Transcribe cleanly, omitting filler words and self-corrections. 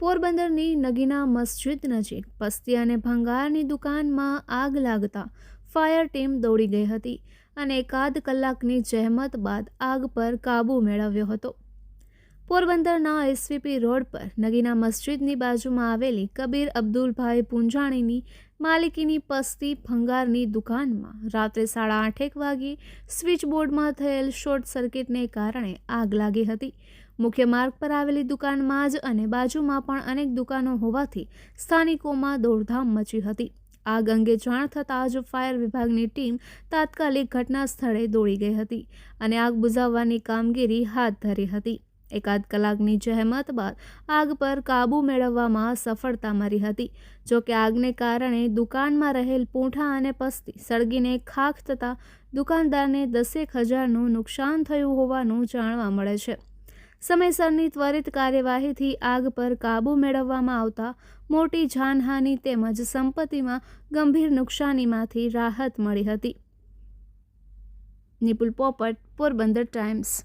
પોરબંદરની નગીના મસ્જિદ નજીક પસ્તી અને ભંગારની દુકાનમાં આગ લાગતા ફાયર ટીમ દોડી ગઈ હતી અને એકાદ કલાકની જહેમત બાદ આગ પર કાબૂ મેળવ્યો હતો. પોરબંદરના એસવીપી રોડ પર નગીના મસ્જિદની બાજુમાં આવેલી કબીર અબ્દુલભાઈ પૂંજાણીની માલિકીની પસ્તી ભંગારની દુકાનમાં રાત્રે 8:30 વાગ્યે સ્વિચબોર્ડમાં થયેલ શોર્ટ સર્કિટને કારણે આગ લાગી હતી. મુખ્ય માર્ગ પર આવેલી દુકાનમાં જ અને બાજુમાં પણ અનેક દુકાનો હોવાથી સ્થાનિકોમાં દોડધામ મચી હતી. આગ અંગે જાણ થતાં જ ફાયર વિભાગની ટીમ તાત્કાલિક ઘટના સ્થળે દોડી ગઈ હતી અને આગ બુઝાવવાની કામગીરી હાથ ધરી હતી. એકાદ કલાકની જહેમત બાદ આગ પર કાબૂ મેળવવામાં સફળતા મળી હતી. જોકે આગને કારણે દુકાનમાં રહેલ પૂંઠા અને પસ્તી સળગીને ખાખ થતાં દુકાનદારને 10,000નું નુકસાન થયું હોવાનું જાણવા મળે છે. સમયસરની ત્વરિત કાર્યવાહીથી આગ પર કાબૂ મેળવવામાં આવતા મોટી જાનહાનિ તેમજ સંપત્તિમાં ગંભીર નુકસાનીમાંથી રાહત મળી હતી. નિપુલ પોપટ, પોરબંદર ટાઈમ્સ.